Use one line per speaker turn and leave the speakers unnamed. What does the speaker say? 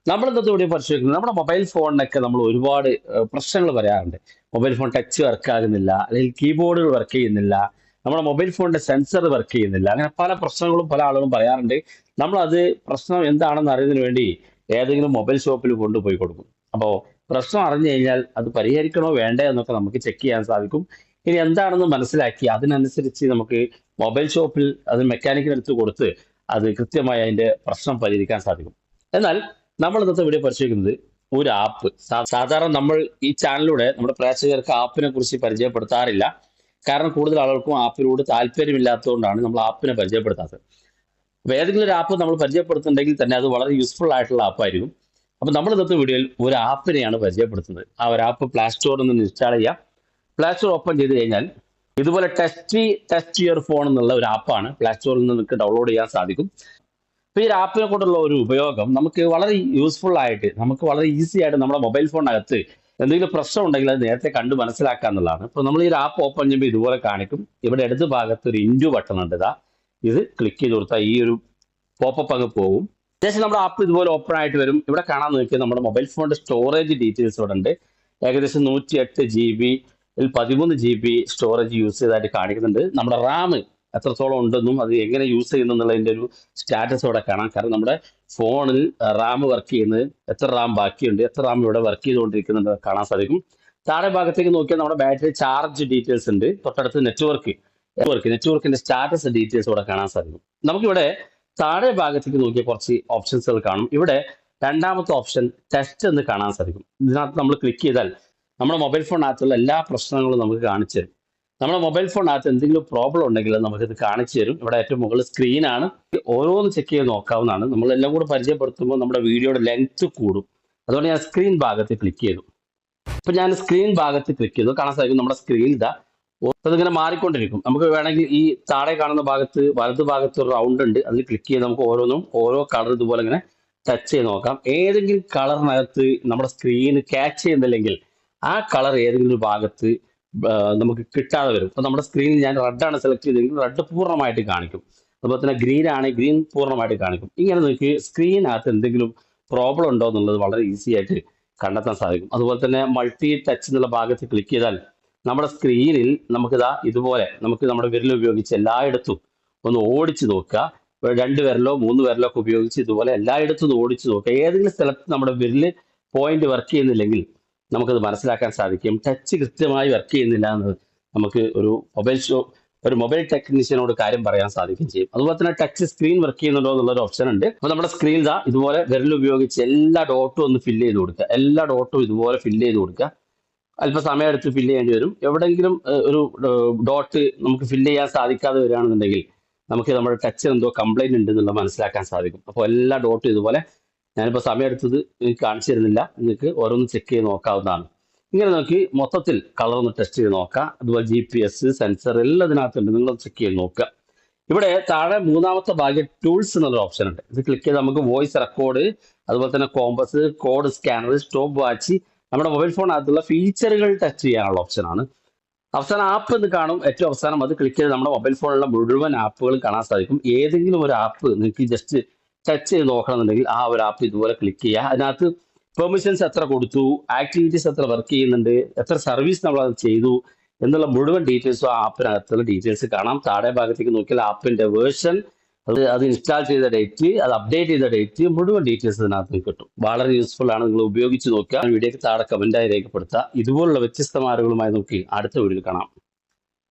നമ്മൾ ഇന്നത്തെ വീഡിയോ പരിശോധിക്കുന്നത് നമ്മുടെ മൊബൈൽ ഫോണിനൊക്കെ നമ്മൾ ഒരുപാട് പ്രശ്നങ്ങൾ പറയാറുണ്ട്. മൊബൈൽ ഫോൺ ടച്ച് വർക്ക് ആകുന്നില്ല, അല്ലെങ്കിൽ കീബോർഡുകൾ വർക്ക് ചെയ്യുന്നില്ല, നമ്മുടെ മൊബൈൽ ഫോണിന്റെ സെൻസർ വർക്ക് ചെയ്യുന്നില്ല. അങ്ങനെ പല പ്രശ്നങ്ങളും പല ആളുകളും പറയാറുണ്ട്. നമ്മൾ അത് പ്രശ്നം എന്താണെന്ന് അറിയുന്നതിന് വേണ്ടി ഏതെങ്കിലും മൊബൈൽ ഷോപ്പിൽ കൊണ്ടുപോയി കൊടുക്കും. അപ്പോൾ പ്രശ്നം അറിഞ്ഞു കഴിഞ്ഞാൽ അത് പരിഹരിക്കണോ വേണ്ടേ എന്നൊക്കെ നമുക്ക് ചെക്ക് ചെയ്യാൻ സാധിക്കും. ഇനി എന്താണെന്ന് മനസ്സിലാക്കി അതിനനുസരിച്ച് നമുക്ക് മൊബൈൽ ഷോപ്പിൽ അത് മെക്കാനിക്കിന് എടുത്ത് കൊടുത്ത് അത് കൃത്യമായി അതിന്റെ പ്രശ്നം പരിഹരിക്കാൻ സാധിക്കും. എന്നാൽ നമ്മൾ ഇന്നത്തെ വീഡിയോ പരിശോധിക്കുന്നത് ഒരു ആപ്പ്. സാധാരണ നമ്മൾ ഈ ചാനലിലൂടെ നമ്മുടെ പ്രേക്ഷകർക്ക് ആപ്പിനെ കുറിച്ച് പരിചയപ്പെടുത്താറില്ല. കാരണം കൂടുതൽ ആളുകൾക്കും ആപ്പിനോട് താല്പര്യമില്ലാത്തതുകൊണ്ടാണ് നമ്മൾ ആപ്പിനെ പരിചയപ്പെടുത്താത്തത്. അപ്പൊ ഏതെങ്കിലും ഒരു ആപ്പ് നമ്മൾ പരിചയപ്പെടുത്തുന്നുണ്ടെങ്കിൽ തന്നെ അത് വളരെ യൂസ്ഫുൾ ആയിട്ടുള്ള ആപ്പായിരിക്കും. അപ്പൊ നമ്മൾ ഇന്നത്തെ വീഡിയോയിൽ ഒരു ആപ്പിനെയാണ് പരിചയപ്പെടുത്തുന്നത്. ആ ഒരു ആപ്പ് പ്ലേ സ്റ്റോറിൽ നിന്ന് ഇൻസ്റ്റാൾ ചെയ്യാം. പ്ലേ സ്റ്റോർ ഓപ്പൺ ചെയ്ത് കഴിഞ്ഞാൽ ഇതുപോലെ ടെസ്റ്റ് യുവർ ഫോൺ എന്നുള്ള ഒരു ആപ്പാണ് പ്ലേ സ്റ്റോറിൽ നിന്ന് നിങ്ങൾക്ക് ഡൗൺലോഡ് ചെയ്യാൻ സാധിക്കും. അപ്പൊ ഈ ആപ്പിനെ കൊണ്ടുള്ള ഒരു ഉപയോഗം നമുക്ക് വളരെ യൂസ്ഫുൾ ആയിട്ട്, നമുക്ക് വളരെ ഈസി ആയിട്ട് നമ്മുടെ മൊബൈൽ ഫോണിനകത്ത് എന്തെങ്കിലും പ്രശ്നം ഉണ്ടെങ്കിൽ അത് നേരത്തെ കണ്ട് മനസ്സിലാക്കുക എന്നുള്ളതാണ്. ഇപ്പൊ നമ്മൾ ഈ ആപ്പ് ഓപ്പൺ ചെയ്യുമ്പോൾ ഇതുപോലെ കാണിക്കും. ഇവിടെ ഇടത് ഭാഗത്ത് ഒരു ഇൻഡു ബട്ടൺ ഉണ്ട്. ഇത് ക്ലിക്ക് ചെയ്ത് കൊടുത്താൽ ഈ ഒരു പോപ്പപ്പ് അങ്ങ് പോകും. ശേഷം നമ്മുടെ ആപ്പ് ഇതുപോലെ ഓപ്പൺ ആയിട്ട് വരും. ഇവിടെ കാണാൻ നോക്കിയാൽ നമ്മുടെ മൊബൈൽ ഫോണിന്റെ സ്റ്റോറേജ് ഡീറ്റെയിൽസ് ഇവിടെ ഉണ്ട്. ഏകദേശം 108 GB 13 GB സ്റ്റോറേജ് യൂസ് ചെയ്തതായിട്ട് കാണിക്കുന്നുണ്ട്. നമ്മുടെ റാം എത്രത്തോളം ഉണ്ടെന്നും അത് എങ്ങനെ യൂസ് ചെയ്യുന്നു എന്നുള്ളതിന്റെ ഒരു സ്റ്റാറ്റസ് ഇവിടെ കാണാം. കാരണം നമ്മുടെ ഫോണിൽ റാം വർക്ക് ചെയ്യുന്നത്, എത്ര റാം ബാക്കിയുണ്ട്, എത്ര റാം ഇവിടെ വർക്ക് ചെയ്തുകൊണ്ടിരിക്കുന്നുണ്ട് കാണാൻ സാധിക്കും. താഴെ ഭാഗത്തേക്ക് നോക്കിയാൽ നമ്മുടെ ബാറ്ററി ചാർജ് ഡീറ്റെയിൽസ് ഉണ്ട്. തൊട്ടടുത്ത് നെറ്റ്വർക്കിന്റെ സ്റ്റാറ്റസ് ഡീറ്റെയിൽസ് ഇവിടെ കാണാൻ സാധിക്കും. നമുക്കിവിടെ താഴെ ഭാഗത്തേക്ക് നോക്കിയാൽ കുറച്ച് ഓപ്ഷൻസുകൾ കാണും. ഇവിടെ രണ്ടാമത്തെ ഓപ്ഷൻ ടെസ്റ്റ് എന്ന് കാണാൻ സാധിക്കും. ഇതിനകത്ത് നമ്മൾ ക്ലിക്ക് ചെയ്താൽ നമ്മുടെ മൊബൈൽ ഫോണിനകത്തുള്ള എല്ലാ പ്രശ്നങ്ങളും നമുക്ക് കാണിച്ചു തരും. നമ്മുടെ മൊബൈൽ ഫോണിനകത്ത് എന്തെങ്കിലും പ്രോബ്ലം ഉണ്ടെങ്കിൽ നമുക്കിത് കാണിച്ചു തരും. ഇവിടെ ഏറ്റവും മുകളിൽ സ്ക്രീനാണ്. ഓരോന്ന് ചെക്ക് ചെയ്ത് നോക്കാവുന്നതാണ്. നമ്മളെല്ലാം കൂടെ പരിചയപ്പെടുത്തുമ്പോൾ നമ്മുടെ വീഡിയോയുടെ ലെങ്ത് കൂടും. അതുകൊണ്ട് ഞാൻ സ്ക്രീൻ ഭാഗത്ത് ക്ലിക്ക് ചെയ്തു. ഇപ്പൊ ഞാൻ സ്ക്രീൻ ഭാഗത്ത് ക്ലിക്ക് ചെയ്തു. കാണാൻ സാധിക്കും നമ്മുടെ സ്ക്രീൻ അതിങ്ങനെ മാറിക്കൊണ്ടിരിക്കും. നമുക്ക് വേണമെങ്കിൽ ഈ താഴെ കാണുന്ന ഭാഗത്ത് വലതു ഭാഗത്ത് ഒരു റൗണ്ട് ഉണ്ട്. അതിൽ ക്ലിക്ക് ചെയ്ത് നമുക്ക് ഓരോ കളർ ഇതുപോലെ ഇങ്ങനെ ടച്ച് ചെയ്ത് നോക്കാം. ഏതെങ്കിലും കളറിനകത്ത് നമ്മുടെ സ്ക്രീന് ക്യാച്ച് ചെയ്യുന്നില്ലെങ്കിൽ ആ കളർ ഏതെങ്കിലും ഒരു ഭാഗത്ത് നമുക്ക് കിട്ടാതെ വരും. അപ്പൊ നമ്മുടെ സ്ക്രീനിൽ ഞാൻ റെഡാണ് സെലക്ട് ചെയ്തെങ്കിൽ റെഡ് പൂർണ്ണമായിട്ട് കാണിക്കും. അതുപോലെ തന്നെ ഗ്രീൻ ആണ്, ഗ്രീൻ പൂർണ്ണമായിട്ട് കാണിക്കും. ഇങ്ങനെ നമുക്ക് സ്ക്രീനകത്ത് എന്തെങ്കിലും പ്രോബ്ലം ഉണ്ടോ എന്നുള്ളത് വളരെ ഈസി ആയിട്ട് കണ്ടെത്താൻ സാധിക്കും. അതുപോലെ തന്നെ മൾട്ടി ടച്ച് എന്നുള്ള ഭാഗത്ത് ക്ലിക്ക് ചെയ്താൽ നമ്മുടെ സ്ക്രീനിൽ ഇതുപോലെ നമുക്ക് നമ്മുടെ വിരൽ ഉപയോഗിച്ച് എല്ലായിടത്തും ഒന്ന് ഓടിച്ചു നോക്കുക. 2 വിരലോ 3 വിരലോ ഒക്കെ ഉപയോഗിച്ച് ഇതുപോലെ എല്ലായിടത്തും ഓടിച്ചു നോക്കുക. ഏതെങ്കിലും സ്ഥലത്ത് നമ്മുടെ വിരല് പോയിന്റ് വർക്ക് ചെയ്യുന്നില്ലെങ്കിൽ നമുക്കത് മനസ്സിലാക്കാൻ സാധിക്കും. ടച്ച് കൃത്യമായി വർക്ക് ചെയ്യുന്നില്ല എന്ന് നമുക്ക് ഒരു മൊബൈൽ ടെക്നീഷ്യനോട് കാര്യം പറയാൻ സാധിക്കുകയും ചെയ്യും. അതുപോലെ തന്നെ ടച്ച് സ്ക്രീൻ വർക്ക് ചെയ്യുന്നുണ്ടോ എന്നുള്ളൊരു ഓപ്ഷൻ ഉണ്ട്. അപ്പൊ നമ്മുടെ സ്ക്രീൻ ഇതുപോലെ വിരൽ ഉപയോഗിച്ച് എല്ലാ ഡോട്ടും ഒന്ന് ഫില്ല് ചെയ്ത് കൊടുക്കുക. എല്ലാ ഡോട്ടും ഇതുപോലെ ഫില്ല് ചെയ്ത് കൊടുക്കുക. അല്പസമയം എടുത്ത് ഫില്ല് ചെയ്യേണ്ടി വരും. എവിടെയെങ്കിലും ഒരു ഡോട്ട് നമുക്ക് ഫില്ല് ചെയ്യാൻ സാധിക്കാതെ വരികയാണെന്നുണ്ടെങ്കിൽ നമുക്ക് നമ്മുടെ ടച്ചിന് എന്തോ കംപ്ലൈന്റ് ഉണ്ട് എന്നുള്ളത് മനസ്സിലാക്കാൻ സാധിക്കും. അപ്പോൾ എല്ലാ ഡോട്ടും ഇതുപോലെ, ഞാനിപ്പോൾ സമയം എടുത്തത് എനിക്ക് കാണിച്ചു തരുന്നില്ല, നിങ്ങൾക്ക് ഓരോന്ന് ചെക്ക് ചെയ്ത് നോക്കാവുന്നതാണ്. ഇങ്ങനെ നോക്കി മൊത്തത്തിൽ കളർ ഒന്ന് ടെസ്റ്റ് ചെയ്ത് നോക്കാം. അതുപോലെ GPS സെൻസർ എല്ലാം ഇതിനകത്തുണ്ട്. നിങ്ങൾ ചെക്ക് ചെയ്ത് നോക്കുക. ഇവിടെ താഴെ മൂന്നാമത്തെ ഭാഗ്യം ടൂൾസ് എന്നുള്ള ഓപ്ഷൻ ഉണ്ട്. ഇത് ക്ലിക്ക് ചെയ്ത് നമുക്ക് വോയിസ് റെക്കോർഡ്, അതുപോലെ തന്നെ compass, code scanner, stop watch, നമ്മുടെ മൊബൈൽ ഫോണിനകത്തുള്ള ഫീച്ചറുകൾ ടച്ച് ചെയ്യാനുള്ള ഓപ്ഷനാണ്. അവസാനം ആപ്പ് എന്ന് കാണും. ഏറ്റവും അവസാനം അത് ക്ലിക്ക് ചെയ്ത് നമ്മുടെ മൊബൈൽ ഫോണിലുള്ള മുഴുവൻ ആപ്പുകളും കാണാൻ സാധിക്കും. ഏതെങ്കിലും ഒരു ആപ്പ് നിങ്ങൾക്ക് ജസ്റ്റ് ടച്ച് ചെയ്ത് നോക്കണമെന്നുണ്ടെങ്കിൽ ആ ഒരു ആപ്പ് ഇതുപോലെ ക്ലിക്ക് ചെയ്യുക. അതിനകത്ത് പെർമിഷൻസ് എത്ര കൊടുത്തു, ആക്ടിവിറ്റീസ് എത്ര വർക്ക് ചെയ്യുന്നുണ്ട്, എത്ര സർവീസ് നമ്മൾ അത് ചെയ്തു എന്നുള്ള മുഴുവൻ ഡീറ്റെയിൽസും ആ ആപ്പിനകത്തുള്ള ഡീറ്റെയിൽസ് കാണാം. താഴെ ഭാഗത്തേക്ക് നോക്കിയാൽ ആപ്പിന്റെ വേർഷൻ, അത് ഇൻസ്റ്റാൾ ചെയ്ത ഡേറ്റ്, അത് അപ്ഡേറ്റ് ചെയ്ത ഡേറ്റ്, മുഴുവൻ ഡീറ്റെയിൽസ് ഇതിനകത്ത് കിട്ടും. വളരെ യൂസ്ഫുൾ ആണ്. നിങ്ങൾ ഉപയോഗിച്ച് നോക്കുക. വീഡിയോക്ക് താഴെ കമന്റായി രേഖപ്പെടുത്തുക. ഇതുപോലുള്ള വ്യത്യസ്തമായ അറിവുകളുമായി നമുക്ക് അടുത്ത വീഡിയോയിൽ കാണാം.